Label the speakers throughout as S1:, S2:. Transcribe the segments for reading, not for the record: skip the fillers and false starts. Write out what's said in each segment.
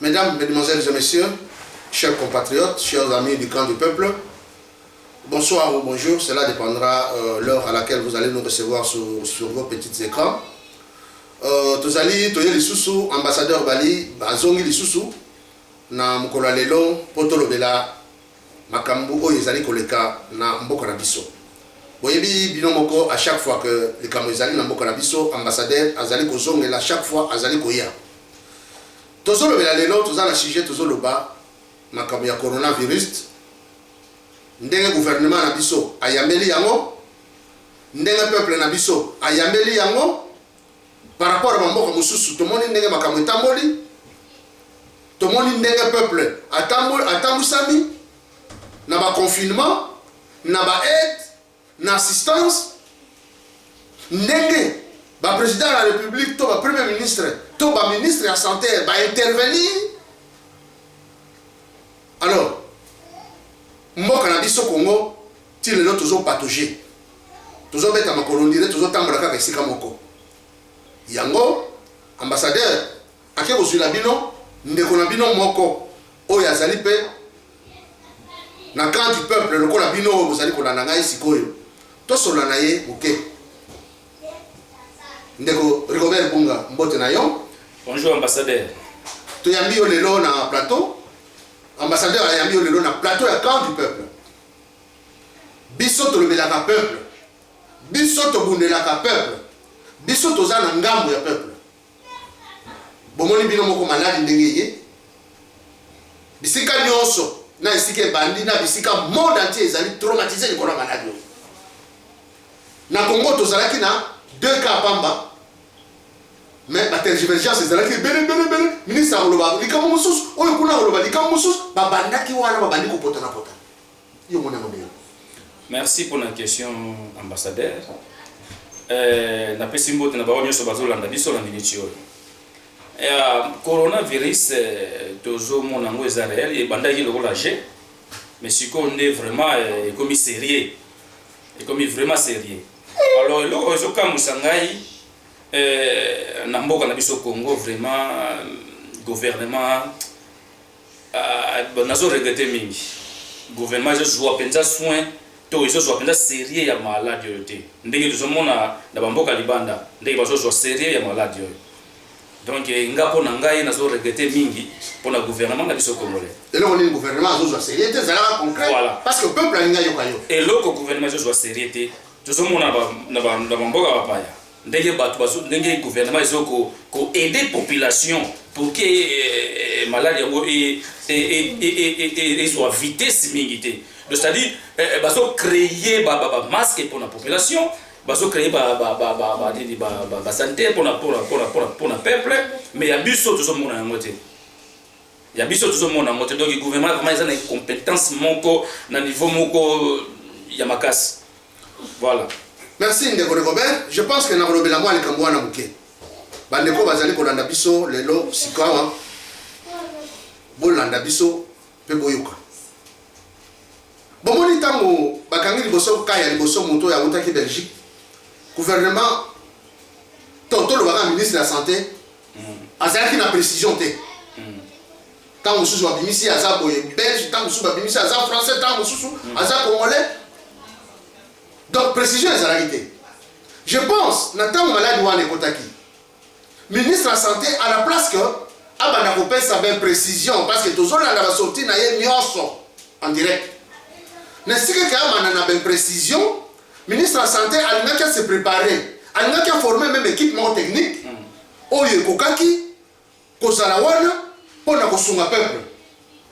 S1: Mesdames, Mesdemoiselles et Messieurs, chers compatriotes, chers amis du camp du peuple, bonsoir ou bonjour, cela dépendra l'heure à laquelle vous allez nous recevoir sur vos petits écrans. Tozali, Toye Lisusu, ambassadeur Bali, Bazongi Lisusu, na mukolo lelo, Potolo Bela, Makambu, Oyezali Koleka, na Mboka Nabiso. Boyebi binomoko à chaque fois que les Kamozali na Mboka Nabiso, ambassadeur, Azali Kozong, et à chaque fois, Azali Koya. Tozolo Bela lelo, Tozala sujet, Tozolo Ba, Makambu ya coronavirus. Ndenge gouvernement Nabiso, Ayameli Yango, Ndenge peuple Nabiso, Ayameli Yango, par rapport à Mboka Mususu, tout le monde ndenge Makambu Tamboli, tout le monde ndenge peuple, Atambusami, na ba confinement, na ba aide, na assistance, ndenge, ba président de la République, to ba premier ministre, to ba ministre de la santé, ba intervenir. Alors, Mboka na biso Congo, ti lelo tozo patauger. Tozo beta makolo ndire, tozo tambola kaka esika moko. Yango, ambassadeur, ake kozwila bino, ndeko na bino moko, oyo azali pe, na camp du peuple, lokola bino oyo bozali kolanda ngai sikoyo. Tosola na ye, muke. Ndeko Rigobert Bunga, mbote na yo.
S2: Bonjour ambassadeur.
S1: Toyambi yo lelo na plateau. Ambassadeur ayambi yo lelo na plateau ya camp du peuple. Biso tolobelaka peuple. Biso tobundelaka peuple. Biso toza na ngambo ya peuple. Bomoni bino moko maladi ndenge ye. Bisika nyonso na esika bandi na bisika monde entier ezali traumatisé ni kona maladi. Na Congo tozalaki na 2 cas pamba. Mais la tergiversation ezalaki bele ministre oloba likambo mususu oyo kuna oloba likambo mususu babandaki wana babandi ko potana potana. Yo mona mobile.
S2: Merci pour la question ambassadeur. Na pesimbo tena bawo nyoso bazolanda biso la minute oyo. Coronavirus tozo mona ngo eza réel et bandaki lokola G. Mais siko nde vraiment comme sérieux. Et comme vraiment sérieux. Alors lo zo kamusangai na mboka na biso Congo vraiment gouvernement nazo regretter mingi. Gouvernement je joue penza soin to izo zo penza sérieux ya maladi yote. Ndenge tozomona na bamboka libanda ndenge bazo zo sérieux ya maladi yote. Donc ngapo na ngai nazo regretter mingi pour le gouvernement na biso congolais.
S1: Et là on est le gouvernement zo zo sérieux te zala concret. Voilà. Parce que peuple a ngai yokayo.
S2: Et le gouvernement zo zo sérieux te tozomona na bamboka bapaya. Ndenge batu bazo ndenge gouvernement ezoko ko aider population pour que maladie et soit vitesse mingité. Donc c'est-à-dire bazo créer ba masque pour la population, bazo créer ba santé pour la peuple, mais ya biso tout monde na moté. Ya biso tout monde na moté donc le gouvernement vraiment ils ont une compétence moko na niveau moko ya makasi. Voilà.
S1: Merci Ndeko Rigobert. Je pense que na kolobela mwa likambo na muke. Bandeko bazali kolanda biso lelo sikawa. Bolanda biso pe boyoka. Bomoni tango bakangi liboso kaya liboso moto ya utaki Belgique. Gouvernement toto le baka ministre de la santé. Azaki na précision te. Tango mususu babimisi aza boye belge, tango mususu babimisi aza français, tango mususu aza congolais. Donc, précision est la réalité. Je pense, Nathan Maladi Wane Kotaki, ministre de la Santé, à la place que Abana Kopé sa bien précision, parce que tout le monde a sorti en direct. N'est-ce que Abana a bien précision, ministre de la Santé, il a qu'à se préparer, il a qu'à former même équipement technique, Oye Kokaki, Kozalawana, pour la Kosunga peuple.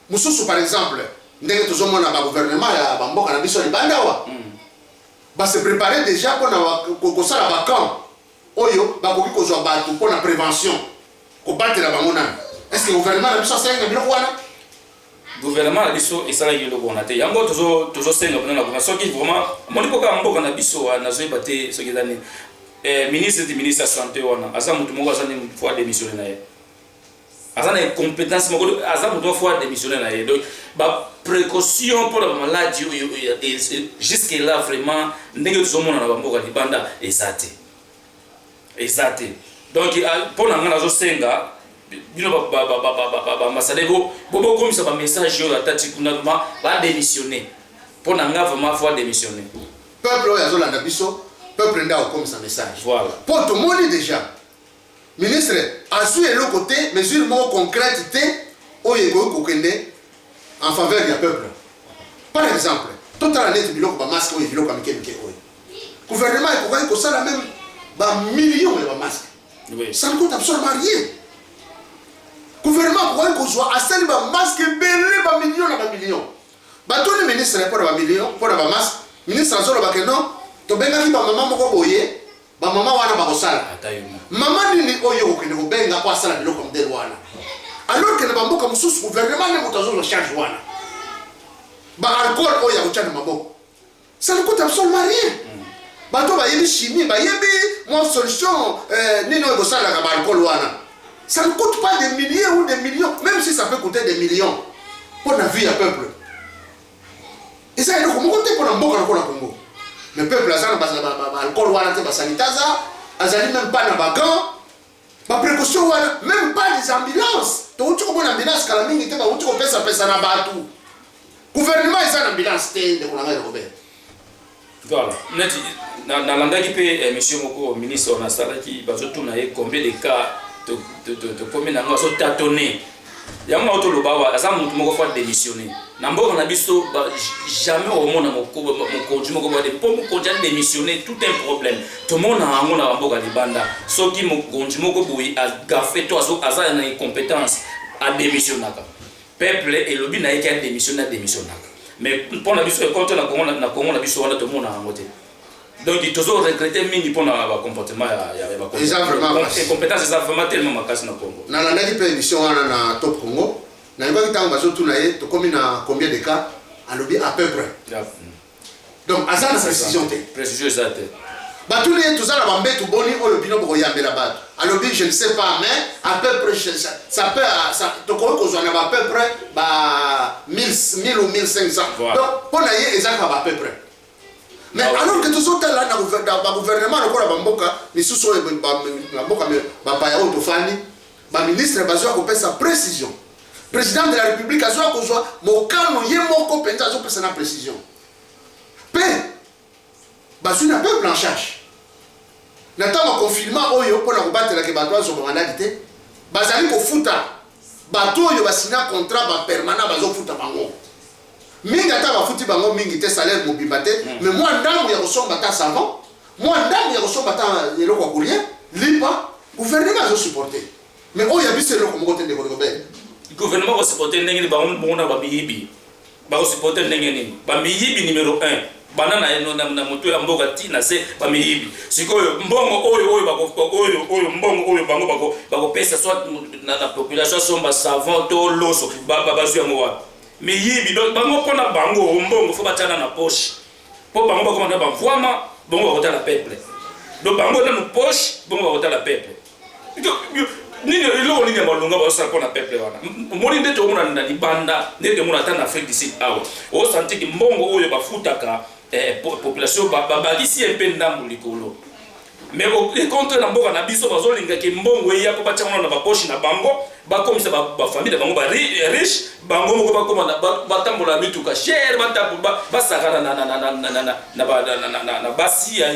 S1: Moussou, par exemple, nous avons un gouvernement, Bamboka, Nabiso, Bandawa. Va se préparer déjà pour la vacance. Oyo, va kozwa batu pour la prévention. Ko battre la bamona. Est-ce que le gouvernement a besoin de ça?
S2: Le gouvernement a besoin de ça. Yango toujours c'est notre gouvernement qui vraiment mon époque mboka na biso na zo baté ce qui dani ministre de santé wana asa mutu moko asa ni fois démissionner na ye. Asa na compétence moko asa mutu fois démissionner na ye. Donc ba précaution pour la maladie jusque là vraiment ndenge tozomona na bamboka libanda exacté. Donc pour na ngana zo senga bino ambassadeur bo comme ça ba message yo atati kuna va démissionner pour nanga vraiment faut démissionner
S1: peuple oyo la biso peuple nda comme ça message
S2: voilà
S1: pour tout le monde déjà ministre a su le côté mesure concrète oyo kokende en faveur du peuple. Par exemple, toute l'année tu biloko ba masque oyo biloko amike oyo gouvernement est ko sala même ba millions de masques. Oui. Ça ne coûte absolument rien. Gouvernement ko soit asali ba masque belé ba millions na ba millions. Ba tous les ministres pour ba millions pour ba masque, ministre azolo ba que non, to benga ki ba maman moko boye, ba maman wana ba ko sala. Maman nini oyo ko ko benga ko sala biloko mdel wana. Alors que le bambo comme sous gouvernement ne motazo le charge wana. Ba alcool oyo ya ko tchana maboko. Ça ne coûte absolument rien. Bato ba yebi chimie ba yebi moi solution nino ko sala ka ba alcool wana. Ça ne coûte pas des milliers ou des millions, même si ça peut coûter des millions pour la vie du peuple. Et ça, il faut monter pour la Congo. Le peuple a alcool wana te ba sanitaza, azali même pas na bagan, ba précaution wana, même pas des ambulances. To uti ko bona ambulance kala mingi te ba uti ko pesa na batu. Gouvernement isa na ambulance te de konanga Robert.
S2: Voilà. Dans l'andaki pe monsieur moko ministre on a sala ki bazo tuna e combien de cas de combien d'années so tâtonner. Yanga auto lobawa asa mutu moko fa démissionner. Na mboka na biso jamais au monde mon konji moko ba de pour mon konji démissionner tout un problème. Tout le monde a ngona mboka libanda. Soki mon konji moko boui a gafé to azo aza na compétence a démissionnaka. Peuple et lobby na yeke démissionnaka. Mais pour la biso contre na Congo na biso wana tout le monde a ngoté. Donc il toujours regretter mingi pour na comportement ya
S1: les
S2: compétences ça vraiment tellement makasi na Congo.
S1: Na landaki pe émission wana na Top Congo. Na ngaki tango bazo tuna ye to komi na combien de cas à lobby à peu près. Donc azana précision te.
S2: Précision exacte.
S1: Ba tous les tout ça la bambetu boni o lobby no boko yambela ba. À lobby je ne sais pas mais à peu près ça peut ça to ko zo na à peu près ba 1000 ou 1500. Donc pour na ye ezaka à peu près. Mais alors que tout ça là dans le gouvernement encore la bamboka ni sous so la boka ba pa ya auto fani ba ministre bazwa ko pesa précision. Président de la République azwa ko zo mo kano ye moko penza zo pesa na précision. Pe bazwa na peuple en charge. Natama confinement oyo pour la combattre la ke batwa zo mandalité bazali ko futa bato oyo basina contrat ba permanent bazo futa bango. Mingi ata bafuti bango mingi te salaire mobimba te mais moi ndamu ya kosomba ta savon moi ndamu ya kosomba ta eloko courrier lipa gouvernement zo supporter mais oyo yabise eloko moko te ndeko Robert
S2: gouvernement ko supporter ndenge ba mona ba biyibi ba ko supporter ndenge nini ba biyibi numéro 1 banana na moto ya mboka tina se ba miyibi sikoyo mbongo oyo mbongo oyo bango bako pesa soit na population somba savon to loso ba zuya mo mais yibi donc bango pona bango mbongo faut batana na poche po bango ba komanda ba mvwama bango ba la peuple donc bango na poche bango ba la peuple nini iloko nini malunga ba sa pona peuple wana moni ndeto mona na libanda ndenge mona ta na Afrique du Sud awo o santi ki mbongo oyo ba futaka population ba balisi un peu ndambu likolo mais au contre na mboka na biso bazolinga ke mbongo ya po batanga na ba poche na bango ba komisa ba famille bango ba riche bango moko ba komana ba tambola mituka cher ba tambola ba sakana na basi ya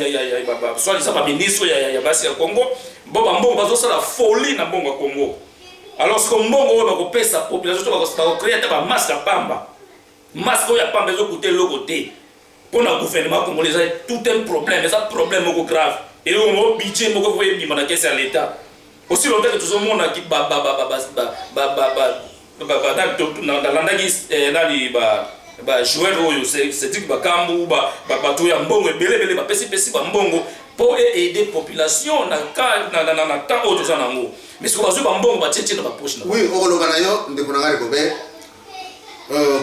S2: soit ça ba ministre ya basi ya Congo bo ba mbongo bazosala folie na mbongo ya Congo alors ce que mbongo oyo ba ko pesa population ba ko créer ta ba masque pamba masque ya pamba zo coûter lokoté pour le gouvernement congolais tout un problème mais ça problème moko grave et au budget moko voye bima na caisse à l'état aussi longtemps que tout le monde qui dans landaki na li ba joueur oyo c'est dit ba kambu ba to ya mbongo belebele ba pesi ba mbongo pour aider population na temps auto za nango mais ce que bazo ba mbongo ba tchetche na ba poche na
S1: oui o loba na yo ndeko na ngari kobe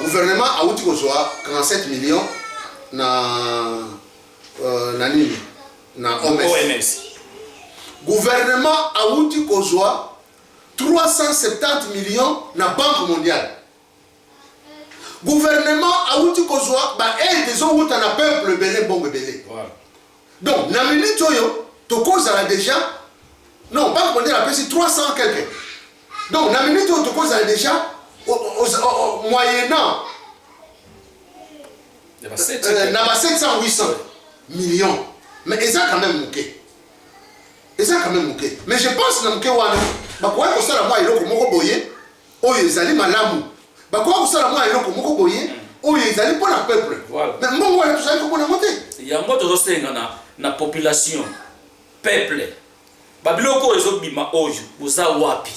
S1: gouvernement a uti ko zoa 47 millions na nini na OMS. Gouvernement a outi kozwa 370 millions na Banque mondiale. Gouvernement a outi kozwa ba aide zo outa na peuple belé bongo belé. Voilà. Donc na minute oyo to kozala déjà non Banque mondiale a payé 300 quelque. Donc la minute où tu causes déjà moyennant 700 800 millions, mais ils ont quand même manqué. Mais je pense que nous avons ça la moi et l'autre moko boye, oh ils allaient malamu. Bakwa ça la moi et l'autre moko boye, oh ils allaient pour le peuple. Mais moi voilà tout ça comment on a monté.
S2: Il y a un autre chose na population, peuple. Babiloko ezo bima oyo, boza wapi.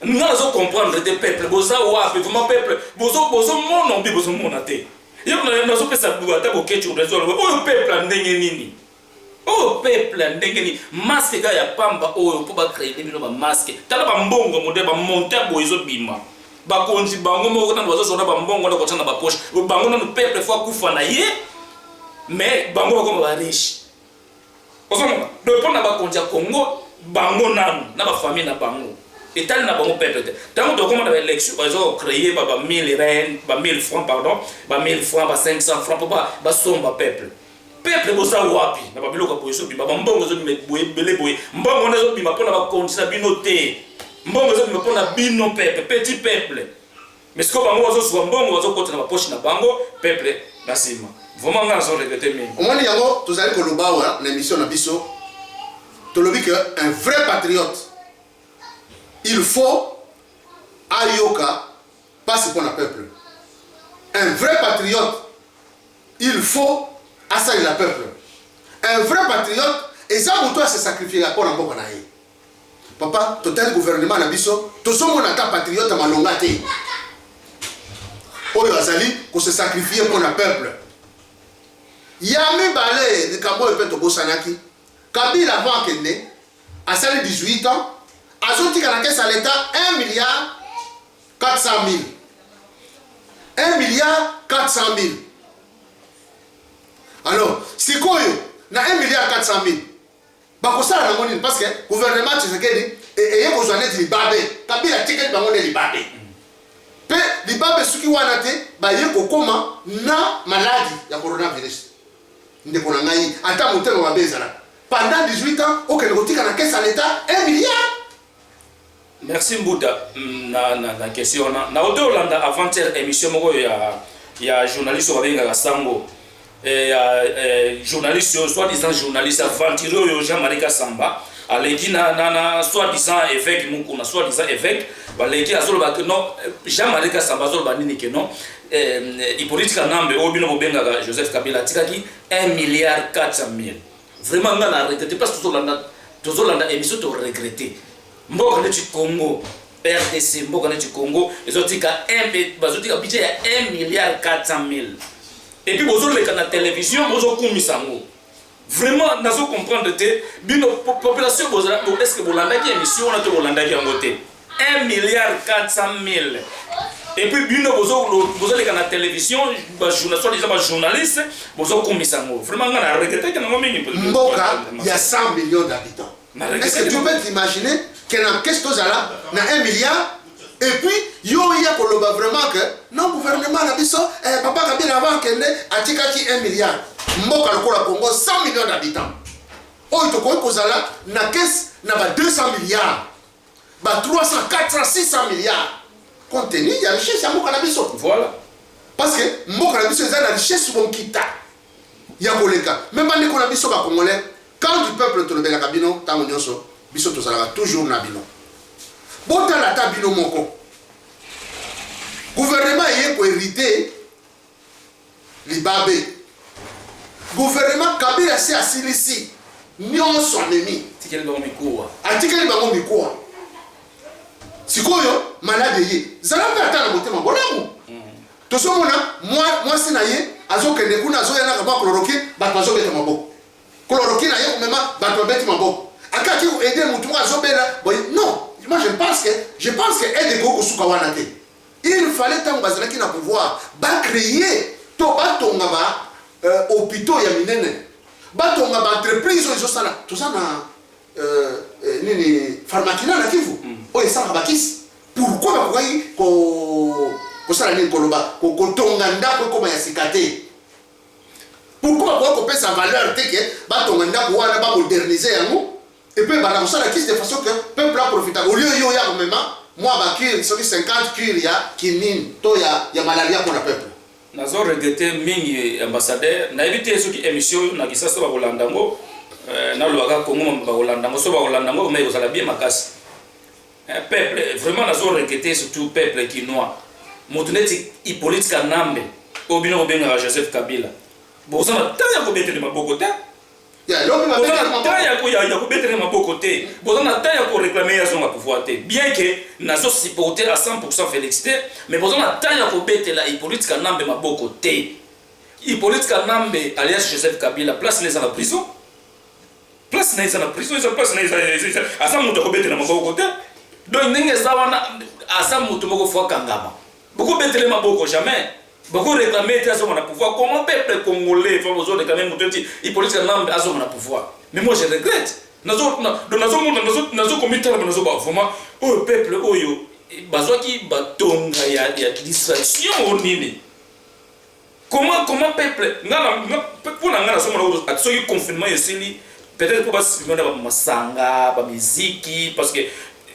S2: Nous allons comprendre des peuples, boza wapi, vraiment peuple, bozo mon on bi bozo monate. Yo na zo pesa buata bo kechu rezo, oh peuple ndenge nini. Oh peuple ndenge ni masque ga ya pamba oyo po ba créer bino ba masque tala ba mbongo mode ba monter bo ezo bima ba konzi bango moko na bazo sona ba mbongo na kotana ba poche bango na peuple fois kufa na ye mais bango ba comme ba riche osoma do pona ba konja Congo bango na ba famille na bango etali na bango peuple tant do comme na élection bazo créer ba 1000 rand ba 1000 francs pardon ba 1000 francs ba 500 francs ba somba peuple peuple boza wapi na babiloko boyeso bima mbongo zo bima boye boye mbongo na zo bima pona ba kondisa bino te mbongo zo bima pona bino peuple petit peuple mais ce que bango zo so mbongo zo kota na ba poche na bango peuple na sima vraiment nga zo regretter mais
S1: au moins yango tozali ko lobawa na émission na biso to lobi que un vrai patriote il faut ayoka passe pour le peuple. Un vrai patriote il faut assailler le peuple. Un vrai patriote, et ça pour toi se sacrifier pour un bon canaille. Papa, total gouvernement na biso, tout ce monde est patriote à malongate. Oyo azali pour se sacrifier pour le peuple. Yami balé de Kambo et Peto Bosanaki, Kabila avant Kende, à sali 18 ans, a sorti qu'à la caisse à l'État 1 milliard 400 000. 1 milliard 400 000. Alors, si quoi na 1 milliard 400 000, bakosala na monine parce que gouvernement Tshisekedi et yeko zonet libabe, kabila ticket bango ne libabe. Pe libabe suki wana te ba yeko koma na maladie ya coronavirus. Ndeko na ngai ata motema wa bezala. Pendant 18 ans, okende kotika na caisse à l'État 1 milliard.
S2: Merci Mbouda na question na auto Hollanda avant-hier émission moko ya journaliste Wabenga Kasango. Journaliste, soi-disant journaliste aventureux Jean-Marie Kassamba, aleki na soi-disant évêque Mukuna, soi-disant évêque, baleki azoloba que non Jean-Marie Kassamba azoloba nini que non Hippolyte Kanambe obino bobenga Joseph Kabila tikaki 1 milliard 400 000. Vraiment nga na regretter parce que tozolanda émission to regretter. Mboka ne Congo RDC mboka ne Congo ezotika bazotika budget ya 1 milliard 400 000. Et puis vous avez la télévision, vous avez mis ça. Vraiment, nous devons comprendre que la population, est-ce que vous avez une émission ou vous avez en côté 1 milliard 400 000. Et puis vous avez la télévision, soit les journalistes, vous avez mis ça. Vraiment, on a regretté que nous avons mis.
S1: Mboka, il y a 100 millions d'habitants. Est-ce que tu peux t'imaginer qu'il y a quelque chose là, 1 milliard? Et puis, yo ya koloba vraiment que non gouvernement na biso papa Kabila avant kende atikaki 1 milliard. Mboka lokola Congo 100 millions d'habitants. Oyo to ko kozala na caisse na ba 200 milliards. Ba 300, 400, 600 milliards. Compte tenu ya richesse ya mboka na biso.
S2: Voilà.
S1: Parce que mboka na biso eza na richesse bon kita. Ya koleka. Même pas ndeko na biso ba congolais, quand du peuple to lebela kabino tango nyonso, biso to zala toujours na bino. Bota la tabino moko. Gouvernement est pour hériter Libabe. Gouvernement Kabila c'est assilisi. Nyon son ennemi.
S2: Tikeli bango mikoa.
S1: Atikeli bango mikoa. Sikoyo malade ye. Zala pe atana motema bonamu. Toso mona moi sinaye azokende kuna azoya na kaba chloroquine ba bazobeta maboko. Chloroquine aye kumema ba tobeti maboko. Akaki aider mutu azobela boy non. Moi je pense que aide ko kusuka wana te. Il fallait tant bazalaki na pouvoir ba créer to batonga ba hôpitaux ya minene. Batonga ba entreprise zo sala tout ça na nini pharmakina na Kivu. O esa ba kisi. Pourquoi ba koyi ko sala ni koloba ko tonga ndako ko ya sikate. Pourquoi ba ko pesa valeur te ke batonga ndako wana ba moderniser yango. et puis bah ça la crise de façon que peuple a profité au lieu yo ya même moi ba kir sur 50 kir ya qui mine to ya malaria pour le peuple
S2: nazo regretter mingi ambassadeur na éviter ce qui émission na kisasa ba kolandango na lwaka Congo ba kolandango so ba kolandango mais ko sala bien makasi peuple vraiment nazo regretter surtout peuple kinois motuneti Hippolyte Kanambe obino benga Joseph Kabila boza na tanya ko betele maboko ta
S1: ya lobi ma
S2: tanya ko betele maboko te boza na tanya ko réclamer ya son pouvoir te bien que nazo supporter à 100% félicité mais boza na tanya ko betela Hippolyte Kanambe maboko te Hippolyte Kanambe alias Joseph Kabila place les à la prison place les à la prison ils place les à ça muto ko betela maboko te donc ndenge zawana asa muto moko fwa kangama beaucoup betele maboko jamais beaucoup réclamer à son pouvoir comment peuple congolais faut besoin de quand même muto Hippolyte Kanambe à son pouvoir mais moi je regrette nazo comité nazo ba vraiment oh peuple oyo bazwaki batonga ya distraction onini comment peuple ngana pour ngana somo na atsoki confinement yesili peut-être pour basi ngana ba masanga ba muziki parce que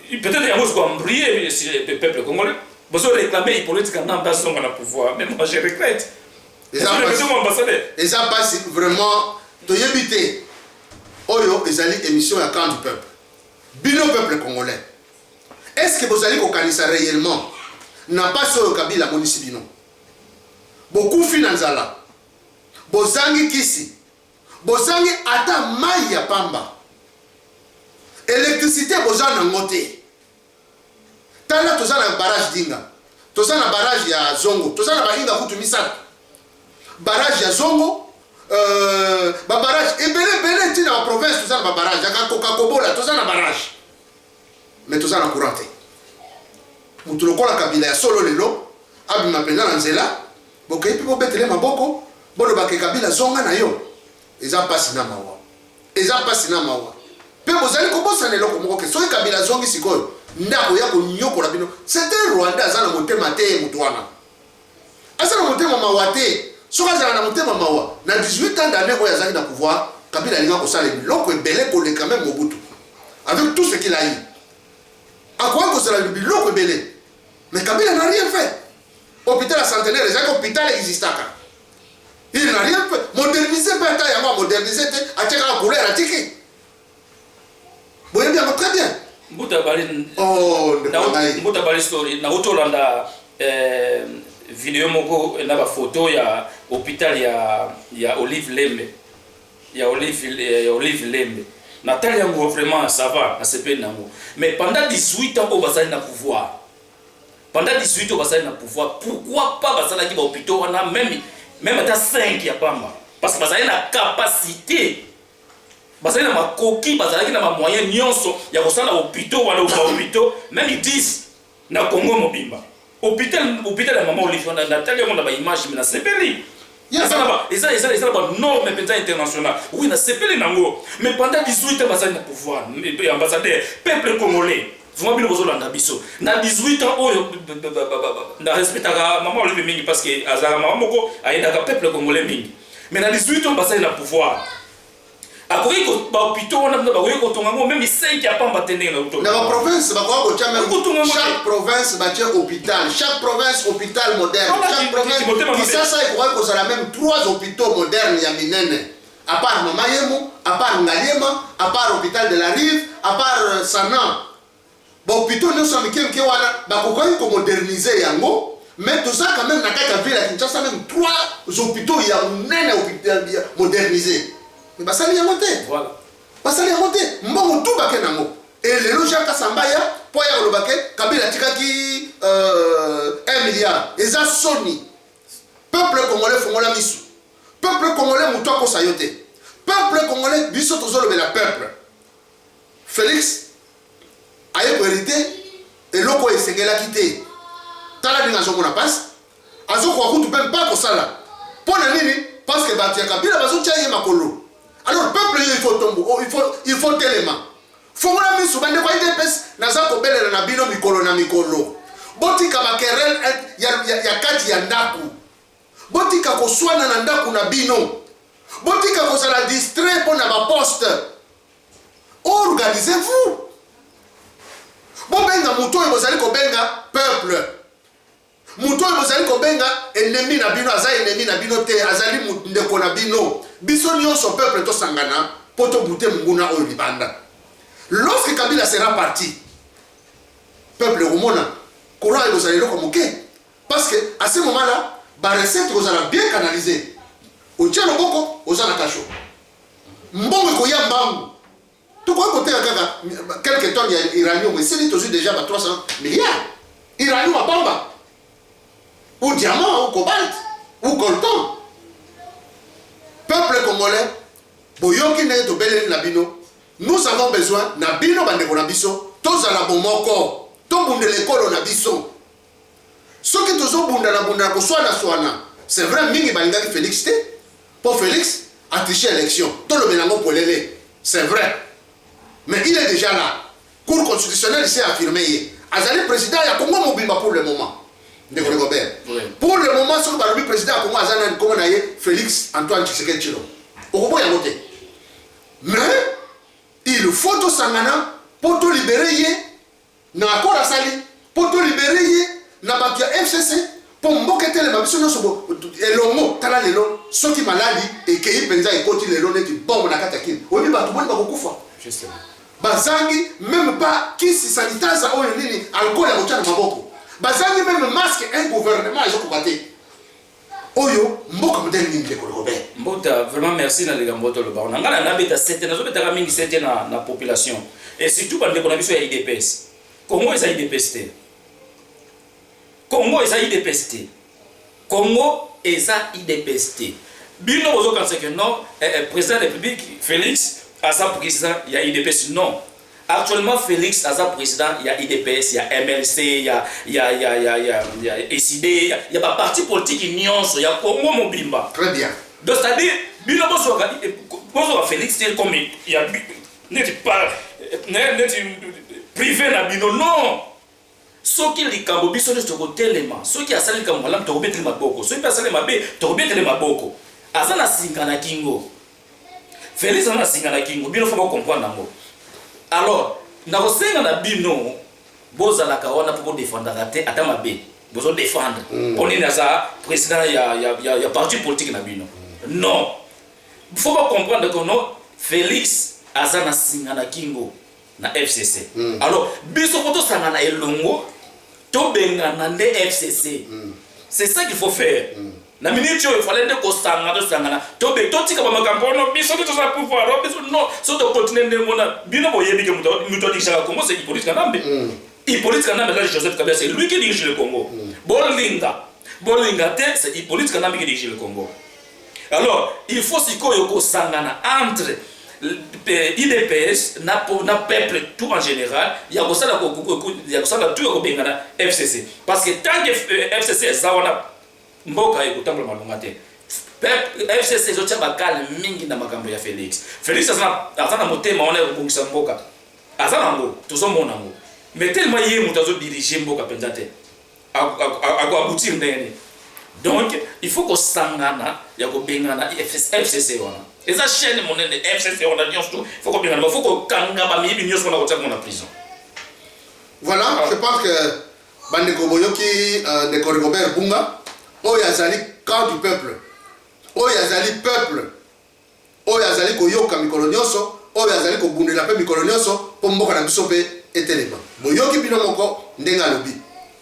S2: peut-être il y a beaucoup d'embrouilles le peuple congolais besoin réclamer Hippolyte Kanambe dans son pouvoir mais moi je regrette
S1: et ça passe vraiment to yebité oyo ezali émission ya camp du peuple bino peuple congolais est-ce que vous allez kokanisa réellement n'a pas so Kabila monisi bino beaucoup finanzala bozangi kisi bozangi ata mai ya pamba électricité bozana ngote tala tozana barrage dinga tozana barrage ya zongo tozana bainga kutu misatu barrage ya zongo ba barrage ebele tina en province tozana ba barrage ya Kobola tozana barrage mais tozana courant mutu lokola Kabila ya solo lelo abima pena na nzela bokai pipo betele maboko bono ba Kabila zonga na yo eza pasi na mawa pe bozali ko bosa ne loko moko ke so Kabila zongi sikoyo ndako ya ko nyoko la bino c'était Rwanda azana motema te mutwana azana motema mawate so azana na motema mawa na 18 ans d'année oya zali na pouvoir Kabila linga ko sala biloko ebele ko le quand même Mobutu avec tout ce qu'il a eu à quoi ko sala biloko ebele mais Kabila n'a rien fait hôpital à centenaire les hôpital existaka il n'a rien fait moderniser pas ya moderniser te ateka la couleur atiki boye bien très bien
S2: Mbuta bali story na utolanda video moko na ba photo ya hôpital ya Olive Lembe Nathalie yango vraiment ça va na CP nango mais pendant 18 ans au bazali na pouvoir pourquoi pas bazala ki ba hôpital on a même à 5 ya pamba parce que bazali na capacité bazali na makoki bazali na moyen nyonso ya kosala hôpital wala hôpital même 10 na Congo mobimba hôpital ya maman Olivier na Nathalie on a ba image mais na sepeli ça ba norme internationale oui na sepeli nango mais pendant 18 ans bazali na pouvoir ambassadeur peuple congolais vraiment bino bozolanda biso na 18 ans oyo na respectaka maman Olivier mingi parce que azala maman moko aidaka peuple congolais mingi mais na 18 ans bazali na pouvoir après ko ba hôpital on a ba ko tonga même 5 ya pamba tendeng na hôpital
S1: na province ba ko chama chaque province ba tient hôpital chaque province hôpital moderne chaque province ça il faut la même 3 hôpitaux modernes ya minene à part Mamayemo à part Ngaliema à part hôpital de la Rive à part Sana ba hôpitaux ne sont que wana ba ko moderniser yango mais tout ça quand même na kaka ville à Kinshasa même 3 hôpitaux ya minene hôpital modernisé mais basali ya monté
S2: voilà
S1: basali ya monté mbongo tout baké nango et le loja kasambaya po ya lobake Kabila tikaki 1 milliard eza soni peuple congolais fongola misu peuple congolais muto ko sayote peuple congolais biso tozolo bela peuple Félix aye hérité et loko esengela kité tala dinga zoko na passe azoko akutu même pas ko sala pona nini parce que batia Kabila bazo tchaye makolo. Alors, le peuple, il faut tomber, il faut tellement. Faut que la mise sur bande quoi idepes, na za ko bele na bino mikolo na mikolo. Botika makerel ya kati ya ndaku. Botika ko swana na ndaku na bino. Botika ko sala distrait pour na ba poste. organisez-vous. Bon benga muto et vous allez benga peuple. Muto et vous allez benga ennemi na bino aza ennemi na bino te azali ndeko na bino. Biso nyonso peuple to sangana poto bute munguna oyo libanda. Lorsque Kabila sera parti, peuple romona, courant et vous allez le convoquer. Parce que à ce moment-là, la recette vous allez bien canaliser. Au tien boko, aux anakacho. Mbongo koya mbangu. Tout quoi côté quelques tonnes d'uranium, mais c'est toujours déjà 300 milliards. Uranium à Bamba. Ou diamant, ou cobalt, ou coltan. Peuple congolais, boyoki ne to belen labino. Nous avons besoin na bino bande ko na biso, tous à la bomoko, to bunde l'école na biso. Ce qui toujours bunda na bunda ko soana. C'est vrai mingi balinga ki Félix té. Pour Félix a triché l'élection. Tout le mélange pour l'élé. C'est vrai. Mais il est déjà là. Cour constitutionnelle s'est affirmé. Azali président il y a Congo Mobimba pour le moment. Pour le moment, ce que le président a Congo Azana comme Félix Antoine Tshisekedi Tshilombo. Au Congo il y a voté. Mais il faut tout sangana pour tout libérer na accord asali pour tout libérer na bakia FCC pour mbokete le mabiso no sobo elongo tala lelo soki maladi et kei penza ekoti lelo neti bombe na kata kini obi batu boni bakokufa justement bazangi même pas kisi sanitaire oyo nini alcool ya kotia na maboko bazangi même masque un gouvernement ezokobate oyo mboka modèle nini le Robert
S2: mbota vraiment merci na lega mboto le baron ngana na beta 7 na zo beta mingi 7 na population et surtout bande ko na biso ya IDPS Congo eza IDPS te Congo eza IDPS te Congo eza IDPS te bino ozo penser que non président de la République Félix asa président ya IDPS non actuellement Félix asa président ya IDPS ya MLC ya SID ya ba parti politique nyonso ya Congo mobimba
S1: très bien
S2: donc c'est-à-dire bino bozo Félix c'est comme il y a n'est pas privé na bino non soki likambo biso ne toko telema soki asali likambo malamu toko betele maboko soki asali mabe toko betele maboko azana singana kingo Félix ana singana kingo bino faut comprendre ngo alors na kosenga na bino bozala ka wana pour défendre raté ata mabe bozo défendre on est ça président ya parti politique na bino non faut comprendre que non Félix azana singana kingo na FCC alors biso koto sangana elongo to bengana nde FCC c'est ça qu'il faut faire na minute il fallait de sangana to be to tika ba makambo no biso to za pouvoir biso non so to continuer de mona bino boyebi ke muto dikisha Congo c'est Hippolyte Kanambe Hippolyte Kanambe là Joseph Kabila c'est lui qui dirige le Congo bolinga te c'est Hippolyte Kanambe qui dirige le Congo alors il faut siko yoko sangana entre IDPS na peuple tout en général il y a tout ko bengana FCC parce que tant que FCC zawana mboka ekutambula malunga te FCC zotia bakala mingi na makambo ya Félix azana motema wana ekubungisa mboka azana ngo tozomona ngo mais tellement yé mutu azo diriger mboka penza te aboutir ndenge donc il faut ko sangana ya ko bengana FCC wana eza chaîne monene FCC wana nyonso faut ko bengana faut ko kanga ba mibi nyonso wana ko tia na prison
S1: voilà je pense que bandeko boyoki de Robert Bunga oyo azali camp du peuple oyo azali peuple oyo azali koyoka mikolo nyonso oyo azali kobundela pe mikolo nyonso po mboka na biso pe etelema boyoki bino moko ndenga lobi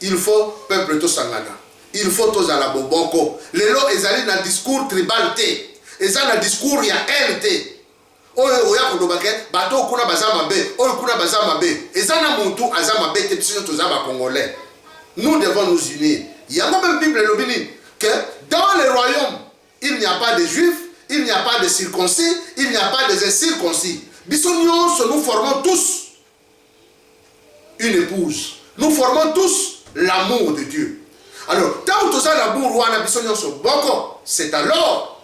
S1: il faut peuple to sangana il faut to zala boboko lelo ezali na discours tribal te ezali na discours ya LT oyo oya koloba ke bato kuna bazama be oyo kuna bazama be ezana muntu azama be te biso to zaba congolais nous devons nous unir. Il y a même Bible l'obéni que dans les royaumes, il n'y a pas de juifs, il n'y a pas de circoncis, il n'y a pas de incirconcis. Nous formons tous une épouse. Nous formons tous l'amour de Dieu. Alors, tant que tu as l'amour, c'est alors, c'est alors,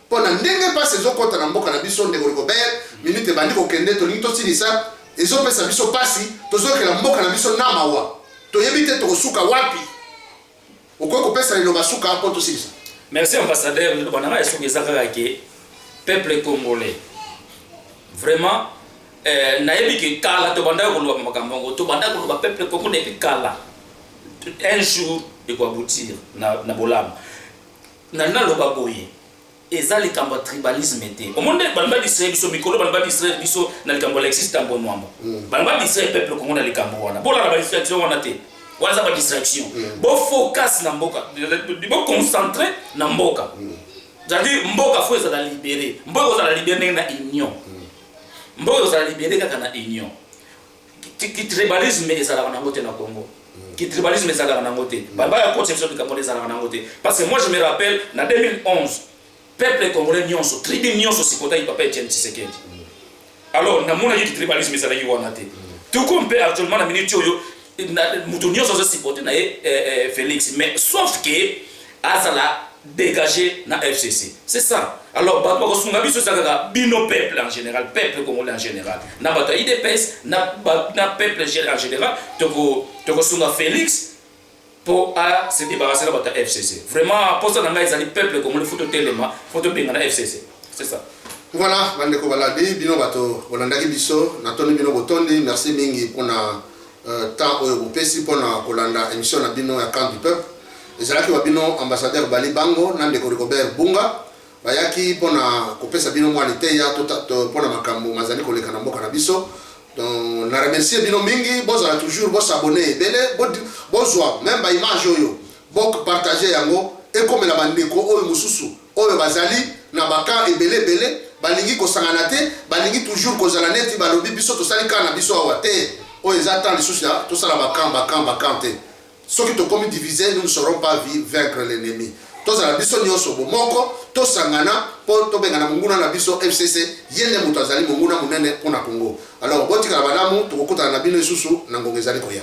S1: pendant que pas ces autres côtés, minute bandi kokende to lito silisa ezo pesa biso pasi tozo ke la mboka na biso na mawa to yebite to suka wapi okoko pesa lino basuka hapo to silisa.
S2: Merci ambassadeur le bananga esongeza kaka ke peuple congolais vraiment nayebi ke kala to banda ko lo makambo to banda ko ba peuple congolais depuis kala un jour il va aboutir na bolam na loba boye ezali kamba tribalisme te au monde balba d'Israël biso mikolo balba d'Israël biso na likambo l'existe tambo mwamba balba d'Israël peuple congolais na likambo wana bola na ba distraction wana te wana ba distraction bo focus na mboka bo concentrer na mboka c'est-à-dire mboka faut ça la libérer mboka ça la libérer na union mboka ça la libérer kaka na union ki tribalisme ezala na ngote na Congo qui tribalisme ezala na ngote balba ya conception de Cameroun ezala na ngote parce que moi je me rappelle en 2011 peuple congolais nyonso tribu nyonso sikota papa Etienne Tshisekedi alors na mona yiki tribalisme ezala yi wana te tout comme actuellement na minute yo mutu nyonso zo sikota na Félix mais sauf que azala dégagé na FCC c'est ça alors ba ko sunga biso saka bino peuple en général peuple congolais en général na bato IDPS na peuple en général to sunga Félix pour se débarrasser de la FCC. Vraiment, pour ça, dans les peuples comme le photo téléma, photo bien dans la FCC. C'est ça.
S1: Voilà, Bandeko Baladi, Bino Bato, Olandaki Biso, Natoni Bino Botondi, merci Mingi pour na temps au Pesi pour na Kolanda émission na Bino à Camp du Peuple. Et c'est là que Bino ambassadeur Bali Bango, Nandeko Rigobert Bunga, Bayaki pour na Kopesa Bino Mwanite ya pour na Makambo Mazali Koleka na Mboka na Biso. Donc, on remercie Bino Mingi, bon ça toujours bon s'abonner, bon joie, même ba image yo, bon partager yango et comme la bandeko oyo mususu, oyo bazali na baka ebele balingi ko sanganate, balingi toujours ko zala neti balobi biso to sali kana biso awate, oyo ezata lisusu ya to sala bakam te. Ceux qui te comme divisés, nous ne saurons pas vaincre l'ennemi. Tous à la biso nyonso bomoko, to sangana po to bengana munguna na biso FCC yende mutazali munguna munene pona Congo. Alors botika balamu to kokota na bino isusu na ngongezali koya.